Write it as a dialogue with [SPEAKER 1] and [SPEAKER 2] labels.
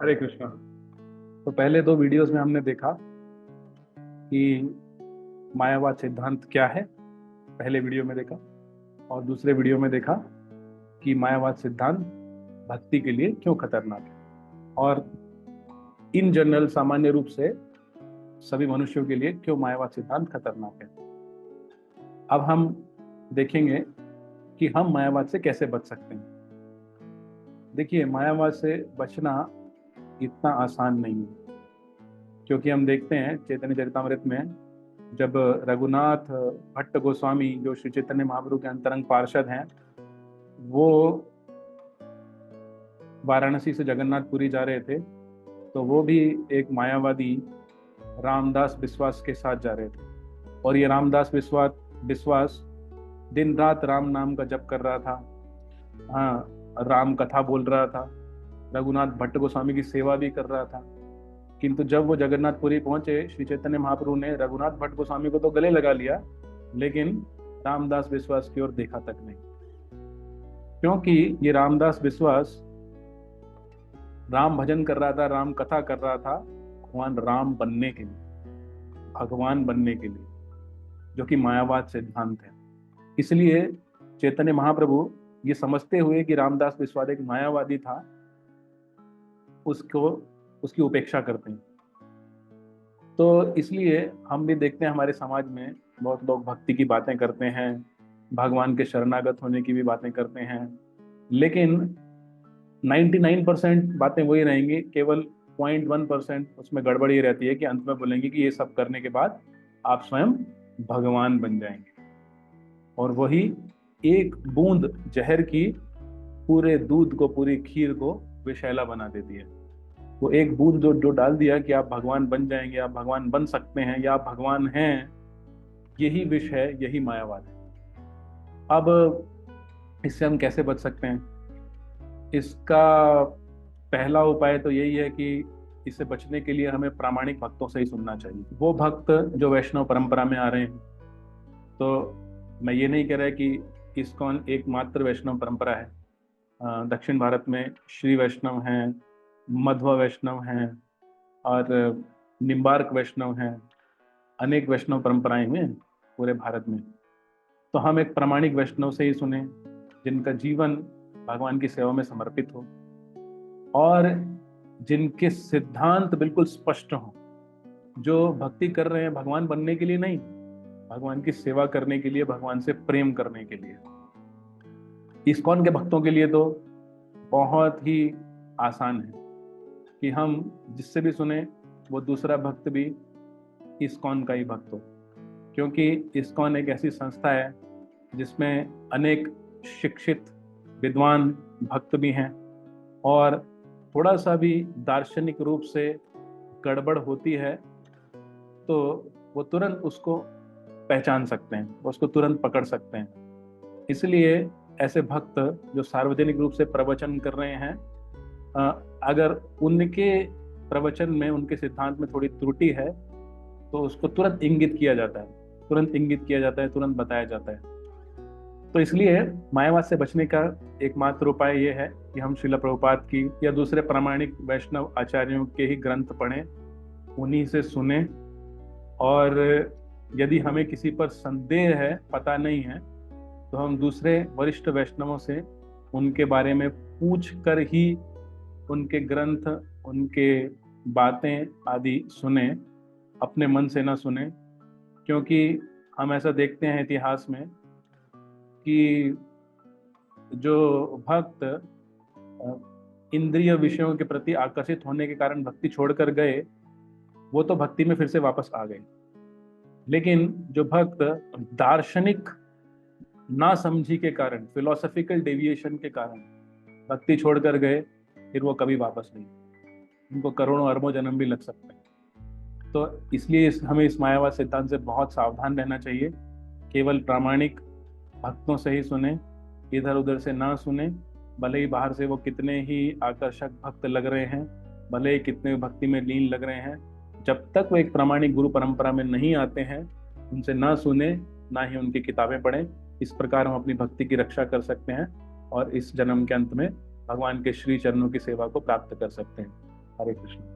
[SPEAKER 1] हरे कृष्णा। तो पहले दो वीडियोस में हमने देखा कि मायावाद सिद्धांत क्या है, पहले वीडियो में देखा, और दूसरे वीडियो में देखा कि मायावाद सिद्धांत भक्ति के लिए क्यों खतरनाक है, और इन जनरल सामान्य रूप से सभी मनुष्यों के लिए क्यों मायावाद सिद्धांत खतरनाक है। अब हम देखेंगे कि हम मायावाद से कैसे बच सकते हैं। देखिए, मायावाद से बचना इतना आसान नहीं है, क्योंकि हम देखते हैं चैतन्य चरितामृत में जब रघुनाथ भट्ट गोस्वामी, जो श्री चैतन्य महाप्रभु के अंतरंग पार्षद हैं, वो वाराणसी से जगन्नाथपुरी जा रहे थे, तो वो भी एक मायावादी रामदास बिस्वास के साथ जा रहे थे। और ये रामदास बिस्वास दिन रात राम नाम का जप कर रहा था, हाँ, राम कथा बोल रहा था, रघुनाथ भट्ट गोस्वामी की सेवा भी कर रहा था। किंतु जब वो जगन्नाथपुरी पहुंचे, श्री चैतन्य महाप्रभु ने रघुनाथ भट्ट गोस्वामी को तो गले लगा लिया, लेकिन रामदास बिस्वास की ओर देखा तक नहीं, क्योंकि ये रामदास बिस्वास राम भजन कर रहा था, राम कथा कर रहा था भगवान राम बनने के लिए, भगवान बनने के लिए, जो कि मायावाद सिद्धांत है। इसलिए चैतन्य महाप्रभु ये समझते हुए कि रामदास बिस्वास एक मायावादी था, उसकी उपेक्षा करते हैं। तो इसलिए हम भी देखते हैं हमारे समाज में बहुत लोग भक्ति की बातें करते हैं, भगवान के शरणागत होने की भी बातें करते हैं, लेकिन 99% बातें वही रहेंगी, केवल 0.1% उसमें गड़बड़ी रहती है कि अंत में बोलेंगे कि ये सब करने के बाद आप स्वयं भगवान बन जाएंगे। और वही एक बूंद जहर की पूरे दूध को, पूरी खीर को विषैला बना देती है। वो एक बूंद जो डाल दिया कि आप भगवान बन जाएंगे, आप भगवान बन सकते हैं, या आप भगवान हैं, यही विष है, यही मायावाद है। अब इससे हम कैसे बच सकते हैं? इसका पहला उपाय तो यही है कि इससे बचने के लिए हमें प्रामाणिक भक्तों से ही सुनना चाहिए, वो भक्त जो वैष्णव परंपरा में आ रहे हैं। तो मैं ये नहीं कह रहा कि इस्कॉन एकमात्र वैष्णव परंपरा है। दक्षिण भारत में श्री वैष्णव हैं, मध्व वैष्णव हैं, और निम्बार्क वैष्णव हैं, अनेक वैष्णव परंपराएं हैं पूरे भारत में। तो हम एक प्रामाणिक वैष्णव से ही सुने, जिनका जीवन भगवान की सेवा में समर्पित हो और जिनके सिद्धांत बिल्कुल स्पष्ट हों, जो भक्ति कर रहे हैं भगवान बनने के लिए नहीं, भगवान की सेवा करने के लिए, भगवान से प्रेम करने के लिए। इस्कॉन के भक्तों के लिए तो बहुत ही आसान है कि हम जिससे भी सुने वो दूसरा भक्त भी इस्कॉन का ही भक्त हो, क्योंकि इस्कॉन एक ऐसी संस्था है जिसमें अनेक शिक्षित विद्वान भक्त भी हैं, और थोड़ा सा भी दार्शनिक रूप से गड़बड़ होती है तो वो तुरंत उसको पहचान सकते हैं, वो उसको तुरंत पकड़ सकते हैं। इसलिए ऐसे भक्त जो सार्वजनिक रूप से प्रवचन कर रहे हैं, अगर उनके प्रवचन में, उनके सिद्धांत में थोड़ी त्रुटि है तो उसको तुरंत इंगित किया जाता है, तुरंत बताया जाता है। तो इसलिए मायावाद से बचने का एकमात्र उपाय यह है कि हम श्रील प्रभुपाद की या दूसरे प्रामाणिक वैष्णव आचार्यों के ही ग्रंथ पढ़ें, उन्हीं से सुने, और यदि हमें किसी पर संदेह है, पता नहीं है, तो हम दूसरे वरिष्ठ वैष्णवों से उनके बारे में पूछ कर ही उनके ग्रंथ, उनके बातें आदि सुने, अपने मन से ना सुने। क्योंकि हम ऐसा देखते हैं इतिहास में कि जो भक्त इंद्रिय विषयों के प्रति आकर्षित होने के कारण भक्ति छोड़कर गए, वो तो भक्ति में फिर से वापस आ गए, लेकिन जो भक्त दार्शनिक नासमझी के कारण, फिलोसॉफिकल डेविएशन के कारण भक्ति छोड़कर गए, फिर वो कभी वापस नहीं, उनको करोड़ों अरबों जन्म भी लग सकते हैं। तो इसलिए हमें इस मायावाद सिद्धांत से बहुत सावधान रहना चाहिए। केवल प्रामाणिक भक्तों से ही सुने, इधर उधर से ना सुने, भले ही बाहर से वो कितने ही आकर्षक भक्त लग रहे हैं, भले ही कितने भक्ति में लीन लग रहे हैं, जब तक वो एक प्रामाणिक गुरु परंपरा में नहीं आते हैं, उनसे ना सुने, ना ही उनकी किताबें पढ़ें। इस प्रकार हम अपनी भक्ति की रक्षा कर सकते हैं और इस जन्म के अंत में भगवान के श्री चरणों की सेवा को प्राप्त कर सकते हैं। हरे कृष्ण।